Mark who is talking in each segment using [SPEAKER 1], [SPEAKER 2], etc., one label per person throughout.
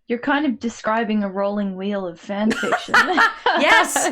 [SPEAKER 1] You're kind of describing a rolling wheel of fan fiction.
[SPEAKER 2] Yes.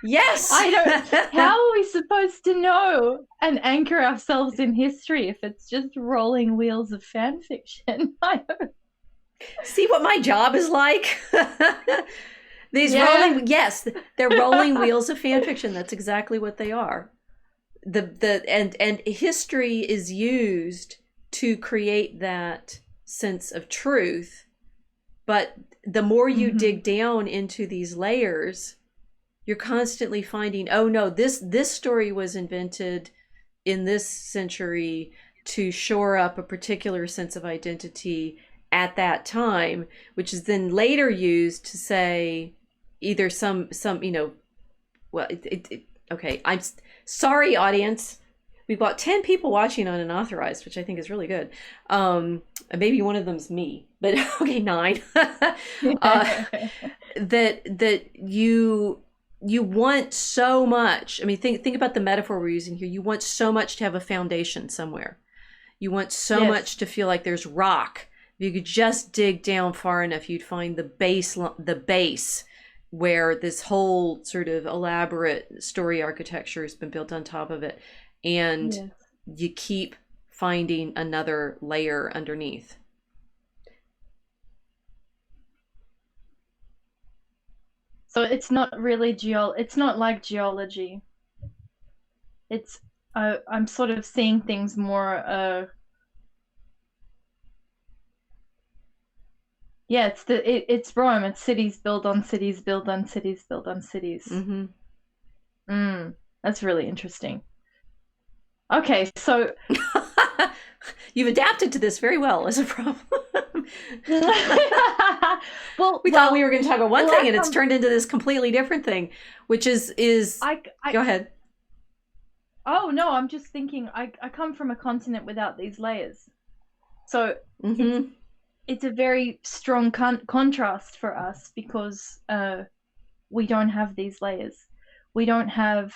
[SPEAKER 2] Yes.
[SPEAKER 1] How are we supposed to know and anchor ourselves in history if it's just rolling wheels of fan fiction?
[SPEAKER 2] See what my job is like? These
[SPEAKER 1] Yeah.
[SPEAKER 2] yes, they're rolling wheels of fan fiction. That's exactly what they are. And history is used to create that sense of truth, but the more you dig down into these layers, you're constantly finding, oh no, this story was invented in this century to shore up a particular sense of identity at that time, which is then later used to say either some well okay, I'm sorry audience, we've got 10 people watching on unauthorized, which I think is really good. Maybe one of them's me, but okay, 9. That you want so much. I mean, think about the metaphor we're using here. You want so much to have a foundation somewhere. You want so much to feel like there's rock. If you could just dig down far enough, you'd find the base where this whole sort of elaborate story architecture has been built on top of it. And you keep finding another layer underneath.
[SPEAKER 1] So it's not really it's not like geology. It's I'm sort of seeing things more yeah, it's Rome. It's cities built on cities, built on cities, built on cities. That's really interesting. Okay, so
[SPEAKER 2] you've adapted to this very well as a problem.
[SPEAKER 1] Well,
[SPEAKER 2] we thought we were going to talk about one thing, and it's turned into this completely different thing, which is go ahead.
[SPEAKER 1] Oh no, I'm just thinking. I come from a continent without these layers, so it's a very strong contrast for us because we don't have these layers. We don't have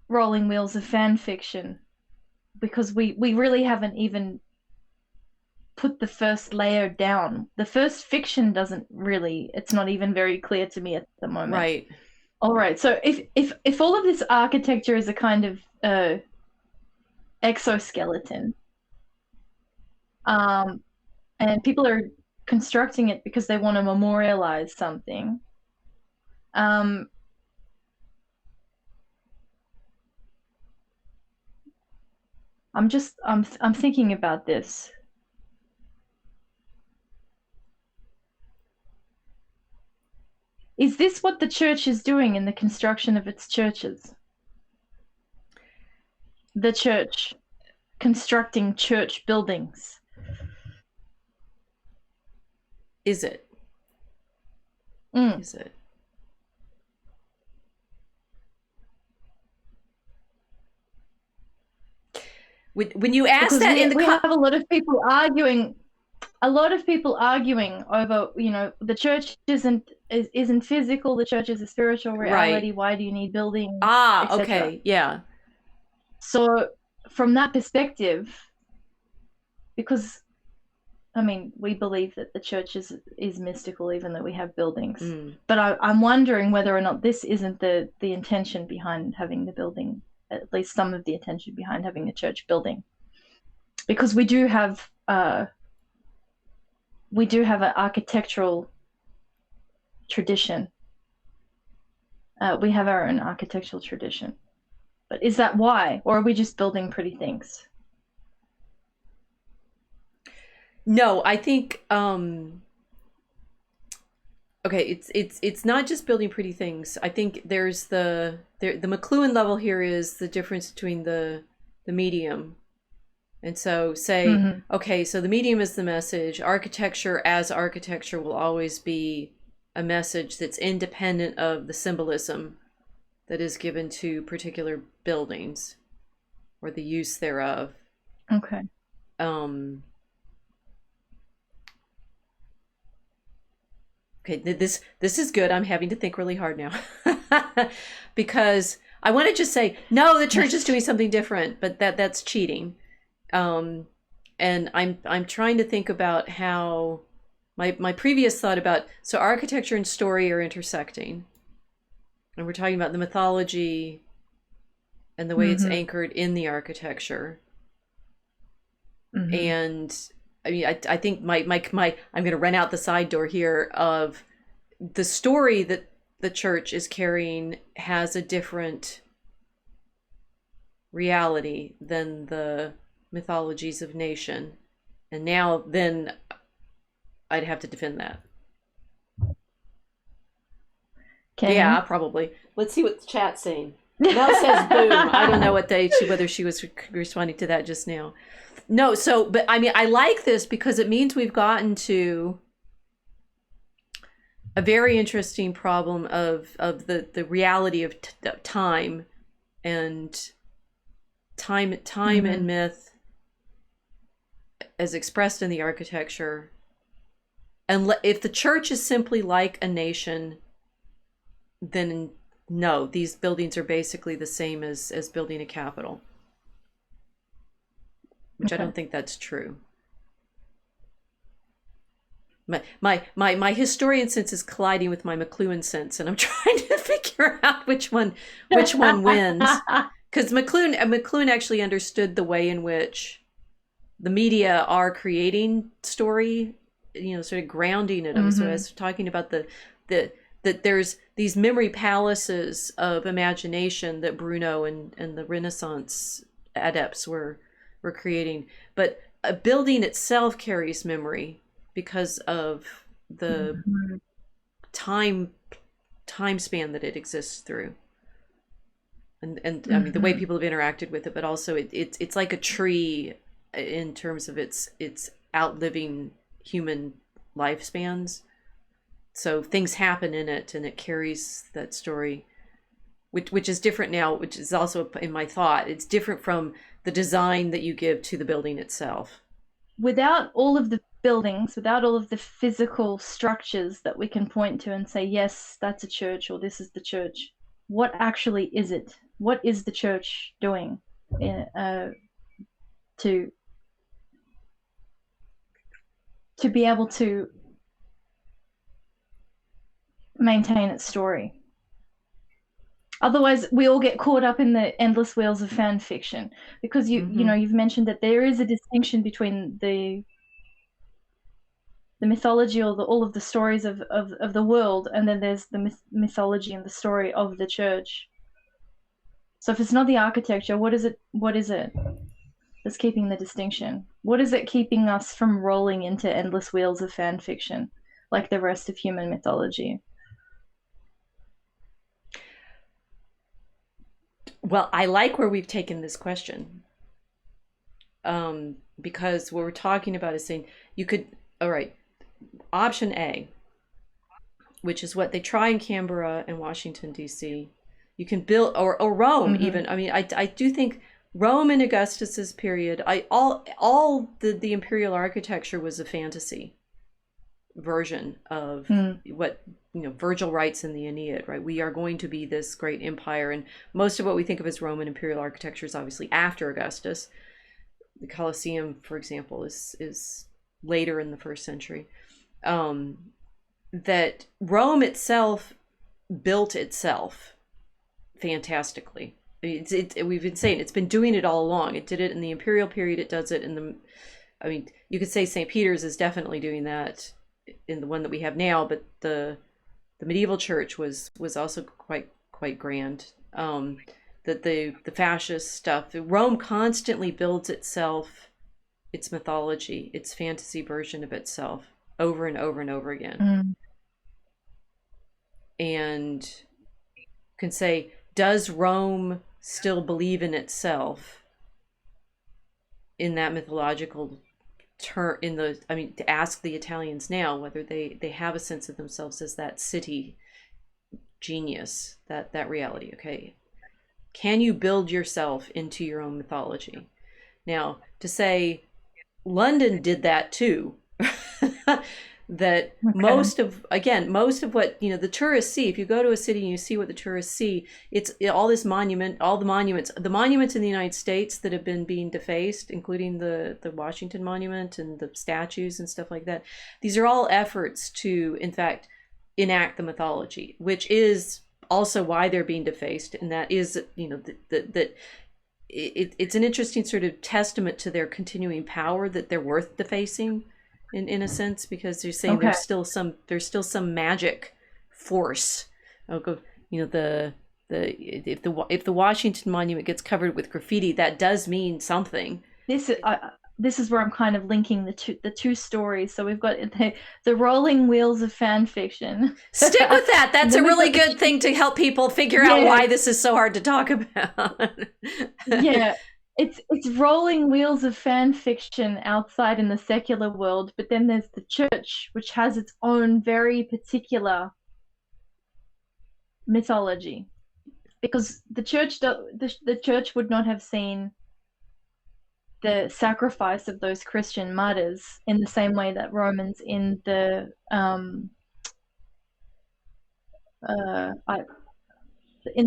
[SPEAKER 1] rolling wheels of fan fiction because we really haven't even put the first layer down. The first fiction doesn't really, it's not even very clear to me at the moment.
[SPEAKER 2] Right.
[SPEAKER 1] All right. So if all of this architecture is a kind of exoskeleton, and people are constructing it because they want to memorialize something, I'm thinking about this. Is this what the church is doing in the construction of its churches? The church constructing church buildings.
[SPEAKER 2] Is it? Is it? When you ask because that,
[SPEAKER 1] we have a lot of people arguing. A lot of people arguing over, the church isn't physical. The church is a spiritual reality. Right. Why do you need buildings?
[SPEAKER 2] Okay, yeah.
[SPEAKER 1] So, from that perspective, because we believe that the church is mystical, even though we have buildings. But I'm wondering whether or not this isn't the intention behind having the building, at least some of the intention behind having a church building, because we do have an architectural tradition. We have our own architectural tradition. But is that why? Or are we just building pretty things?
[SPEAKER 2] No, I think it's not just building pretty things. I think there's the McLuhan level here is the difference between the medium. And so say, okay, so the medium is the message. Architecture as architecture will always be a message that's independent of the symbolism that is given to particular buildings or the use thereof.
[SPEAKER 1] Okay.
[SPEAKER 2] Okay, this is good. I'm having to think really hard now because I want to just say, no, the church is doing something different, but that's cheating. And and I'm trying to think about how my previous thought about, so architecture and story are intersecting, and we're talking about the mythology and the way it's anchored in the architecture. And I mean, I think my I'm going to run out the side door here of the story that the church is carrying has a different reality than the mythologies of nation. And now then I'd have to defend that. Yeah, probably. Let's see what the chat's saying. Mel says boom. I don't know whether she was responding to that just now. No, so, but I mean, I like this because it means we've gotten to a very interesting problem of the reality of time and time and myth as expressed in the architecture. And if the church is simply like a nation, then no, these buildings are basically the same as building a capital, which I don't think that's true. My historian sense is colliding with my McLuhan sense, and I'm trying to figure out which one wins. Because McLuhan actually understood the way in which the media are creating story, sort of grounding it. So I was talking about that there's these memory palaces of imagination that Bruno and the Renaissance adepts were creating, but a building itself carries memory because of the time span that it exists through, and I mean the way people have interacted with it, but also it's like a tree in terms of its outliving human lifespans. So things happen in it, and it carries that story, which is different now, which is also in my thought. It's different from the design that you give to the building itself.
[SPEAKER 1] Without all of the buildings, without all of the physical structures that we can point to and say, yes, that's a church, or this is the church, what actually is it? What is the church doing to be able to maintain its story? Otherwise, we all get caught up in the endless wheels of fan fiction, because you've mentioned that there is a distinction between the mythology or all of the stories of the world, and then there's the mythology and the story of the church. So if it's not the architecture, what is it that's keeping the distinction? What is it keeping us from rolling into endless wheels of fan fiction like the rest of human mythology?
[SPEAKER 2] Well, I like where we've taken this question, because what we're talking about is saying you could, all right, option A, which is what they try in Canberra and Washington, D.C. You can build, or Rome even. I mean, I do think Rome in Augustus's period, all the imperial architecture was a fantasy version of what Virgil writes in the Aeneid, right? We are going to be this great empire, and most of what we think of as Roman imperial architecture is obviously after Augustus. The Colosseum, for example, is later in the first century. That Rome itself built itself fantastically. We've been saying it's been doing it all along. It did it in the imperial period. It does it in the, I mean, you could say St. Peter's is definitely doing that in the one that we have now, but the medieval church was also quite grand. That the fascist stuff, Rome constantly builds itself, its mythology, its fantasy version of itself over and over and over again. And can say, does Rome still believe in itself in that mythological term? To ask the Italians now whether they have a sense of themselves as that city genius, that reality. Okay, can you build yourself into your own mythology? Now, to say London did that too, that
[SPEAKER 1] Okay.
[SPEAKER 2] most of what, the tourists see, if you go to a city and you see what the tourists see, it's all this all the monuments in the United States that have been being defaced, including the Washington Monument and the statues and stuff like that. These are all efforts to, in fact, enact the mythology, which is also why they're being defaced. And that is, that it's an interesting sort of testament to their continuing power, that they're worth defacing in a sense, because you're saying there's still some magic force. If the Washington Monument gets covered with graffiti, that does mean something.
[SPEAKER 1] This is where I'm kind of linking the two stories. So we've got the rolling wheels of fan fiction.
[SPEAKER 2] Stick with that. That's a really good thing to help people figure out why this is so hard to talk about.
[SPEAKER 1] Yeah, it's rolling wheels of fan fiction outside in the secular world, but then there's the church, which has its own very particular mythology, because the church would not have seen the sacrifice of those Christian martyrs in the same way that Romans in the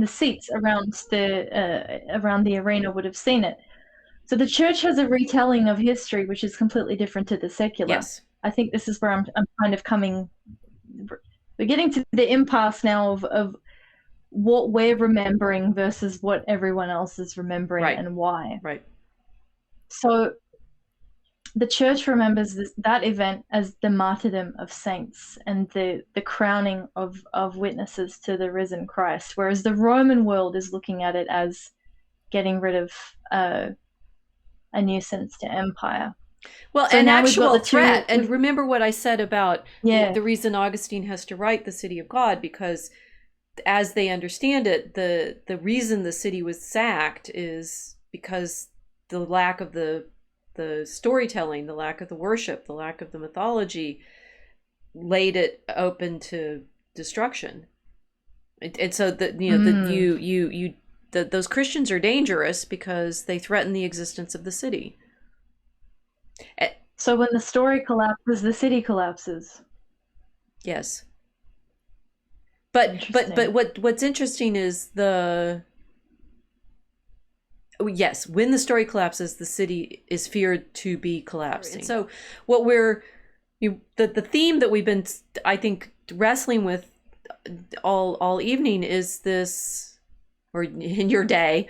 [SPEAKER 1] seats around the arena would have seen it. So the church has a retelling of history which is completely different to the secular.
[SPEAKER 2] Yes.
[SPEAKER 1] I think this is where I'm kind of coming. We're getting to the impasse now of what we're remembering versus what everyone else is remembering, and why.
[SPEAKER 2] Right.
[SPEAKER 1] So the church remembers that event as the martyrdom of saints and the crowning of witnesses to the risen Christ, whereas the Roman world is looking at it as getting rid of a nuisance to empire.
[SPEAKER 2] Well, so an actual threat. And remember what I said about the reason Augustine has to write the City of God, because as they understand it, the reason the city was sacked is because the lack of the storytelling, the lack of the worship, the lack of the mythology laid it open to destruction. And so those Christians are dangerous because they threaten the existence of the city.
[SPEAKER 1] So when the story collapses, the city collapses.
[SPEAKER 2] Yes. But what's interesting is when the story collapses, the city is feared to be collapsing. So what the theme that we've been, I think, wrestling with all evening is this, or in your day,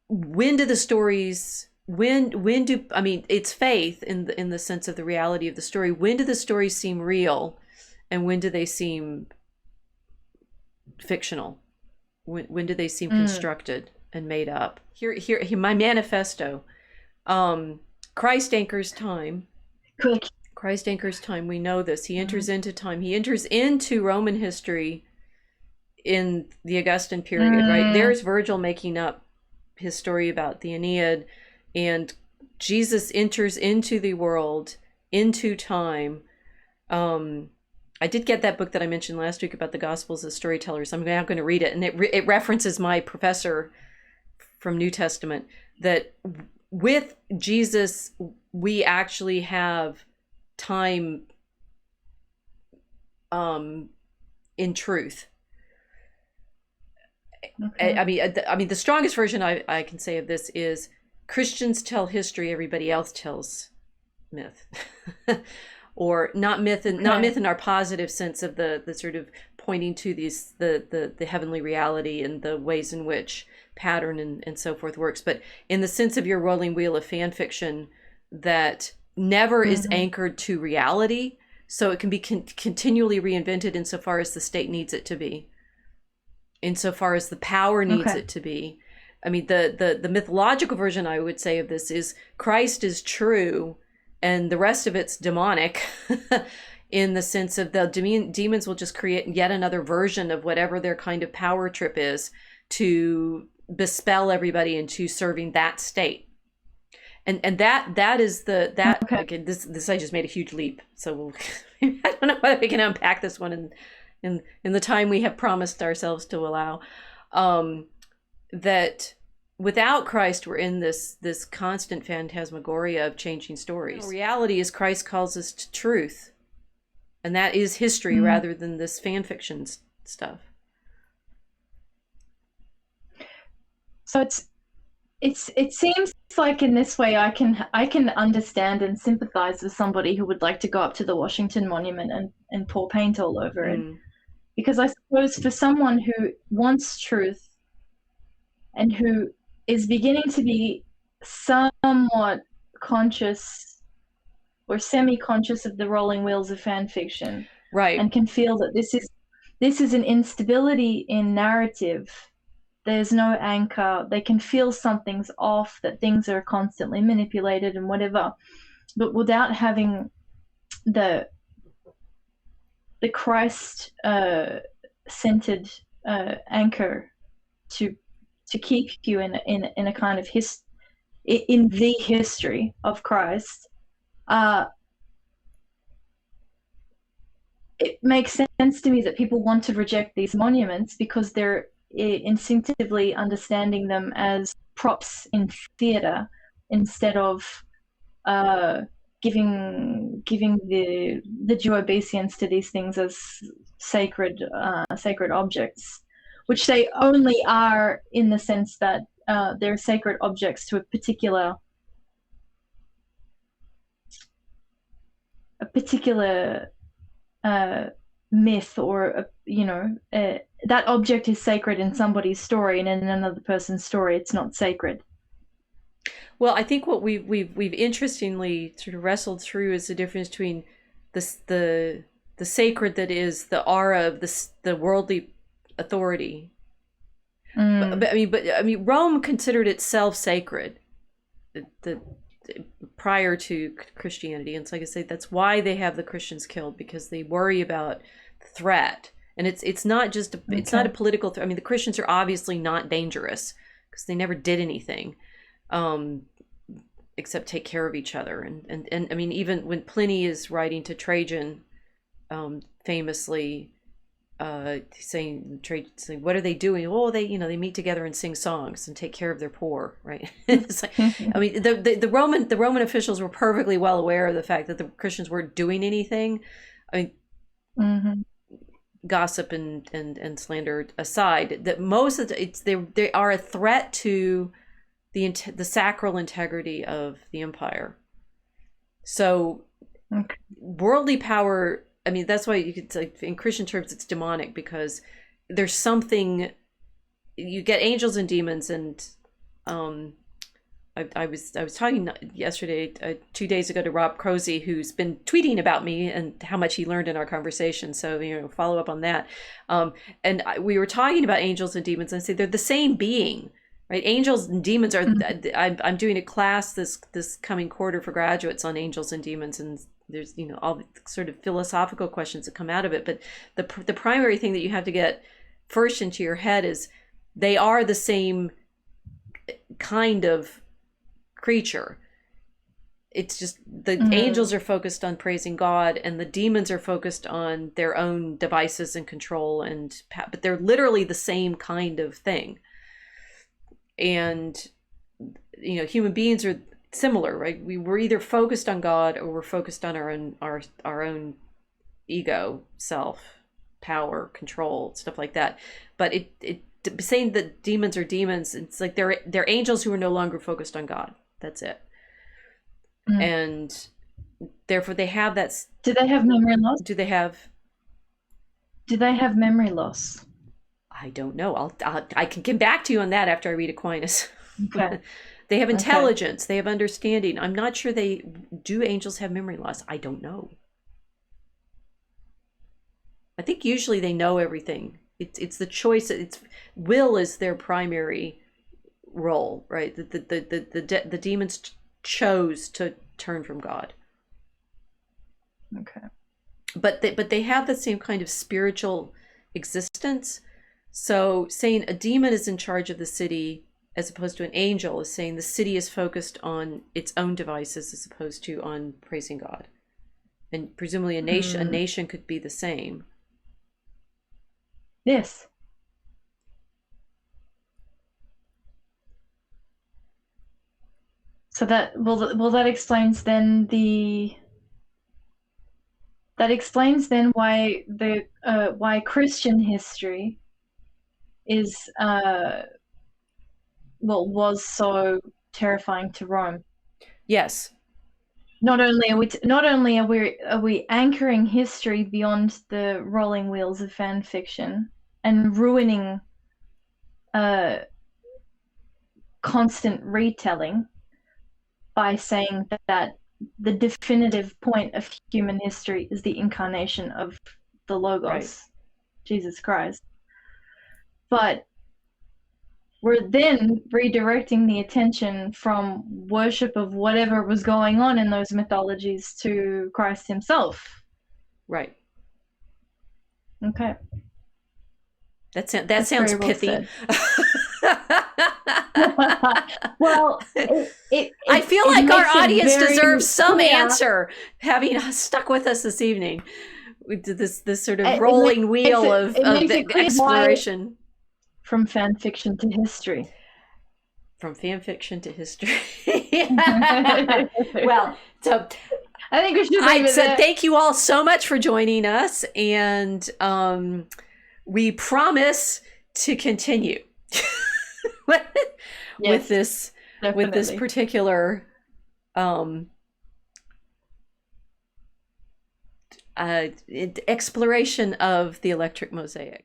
[SPEAKER 2] when do the stories, it's faith in the sense of the reality of the story. When do the stories seem real, and when do they seem fictional? When do they seem constructed and made up? Here, my manifesto. Christ anchors time.
[SPEAKER 1] Quick.
[SPEAKER 2] Christ anchors time. We know this. He enters into time. He enters into Roman history in the Augustan period, right? There's Virgil making up his story about the Aeneid, and Jesus enters into the world, into time. I did get that book that I mentioned last week about the Gospels as storytellers. I'm now going to read it, and it references my professor from New Testament, that with Jesus, we actually have time in truth. Okay. I mean, the strongest version I can say of this is Christians tell history, everybody else tells myth. Or not myth, and not myth in our positive sense of the sort of pointing to these the heavenly reality and the ways in which pattern and so forth works, but in the sense of your rolling wheel of fan fiction that never is anchored to reality, so it can be continually reinvented insofar as the state needs it to be, insofar as the power needs it to be. I mean, the mythological version, I would say, of this is Christ is true, and the rest of it's demonic in the sense of the demons will just create yet another version of whatever their kind of power trip is to bespell everybody into serving that state. And that is okay, this I just made a huge leap. So I don't know whether we can unpack this one in the time we have promised ourselves to allow. That without Christ, we're in this constant phantasmagoria of changing stories. The reality is Christ calls us to truth, and that is history rather than this fan fiction stuff.
[SPEAKER 1] So it seems like in this way I can understand and sympathize with somebody who would like to go up to the Washington Monument and pour paint all over it. Because I suppose for someone who wants truth and who is beginning to be somewhat conscious or semi-conscious of the rolling wheels of fan fiction,
[SPEAKER 2] right,
[SPEAKER 1] and can feel that this is an instability in narrative. There's no anchor. They can feel something's off, that things are constantly manipulated and whatever, but without having the Christ centered anchor to keep you in a kind of in the history of Christ. It makes sense to me that people want to reject these monuments because they're instinctively understanding them as props in theater instead of giving the due obeisance to these things as sacred objects, which they only are in the sense that they're sacred objects to a particular myth, or that object is sacred in somebody's story, and in another person's story it's not sacred.
[SPEAKER 2] Well, I think what we've interestingly sort of wrestled through is the difference between the sacred that is the aura of the worldly authority. But I mean, Rome considered itself sacred prior to Christianity, and so like I say, that's why they have the Christians killed, because they worry about the threat, and it's not just it's not a political threat. I mean, the Christians are obviously not dangerous because they never did anything. Except take care of each other, and I mean, even when Pliny is writing to Trajan, famously saying, what are they doing? Oh, they meet together and sing songs and take care of their poor, right? It's like, I mean, the Roman officials were perfectly well aware of the fact that the Christians weren't doing anything. I mean, gossip and slander aside, that most of they are a threat to the sacral integrity of the empire. So worldly power, I mean, that's why you could say in Christian terms it's demonic, because there's something, you get angels and demons, and I was talking yesterday, 2 days ago, to Rob Crozy, who's been tweeting about me and how much he learned in our conversation. So follow up on that. And we were talking about angels and demons, and I say they're the same being. Right, angels and demons are. I'm doing a class this coming quarter for graduates on angels and demons, and there's all the sort of philosophical questions that come out of it. But the primary thing that you have to get first into your head is they are the same kind of creature. It's just the angels are focused on praising God, and the demons are focused on their own devices and control, but they're literally the same kind of thing. And human beings are similar, right? We're either focused on God or we're focused on our own ego, self, power, control, stuff like that. But saying that demons are demons, it's like they're angels who are no longer focused on God. That's it. And therefore they have that.
[SPEAKER 1] Do they have memory loss?
[SPEAKER 2] Do they have
[SPEAKER 1] memory loss?
[SPEAKER 2] I don't know. I can come back to you on that after I read Aquinas.
[SPEAKER 1] Okay.
[SPEAKER 2] They have intelligence. Okay. They have understanding. I'm not sure do angels have memory loss? I don't know. I think usually they know everything. It's the choice. It's will is their primary role, right? The demons chose to turn from God.
[SPEAKER 1] Okay.
[SPEAKER 2] But they have the same kind of spiritual existence. So saying a demon is in charge of the city as opposed to an angel is saying the city is focused on its own devices as opposed to on praising God. And presumably a nation could be the same.
[SPEAKER 1] Yes. So that explains then why Christian history is was so terrifying to Rome.
[SPEAKER 2] Yes.
[SPEAKER 1] Not only are we anchoring history beyond the rolling wheels of fan fiction and ruining constant retelling by saying that the definitive point of human history is the incarnation of the Logos, right. Jesus Christ. But we're then redirecting the attention from worship of whatever was going on in those mythologies to Christ himself.
[SPEAKER 2] Right.
[SPEAKER 1] Okay.
[SPEAKER 2] That sounds pithy.
[SPEAKER 1] Well,
[SPEAKER 2] I feel like our audience deserves some answer, having stuck with us this evening. We did this sort of rolling wheel of exploration.
[SPEAKER 1] From fan fiction to history.
[SPEAKER 2] From fan fiction to history. Well, so
[SPEAKER 1] I think we should leave it there.
[SPEAKER 2] Thank you all so much for joining us, and we promise to continue with this particular exploration of the electric mosaic.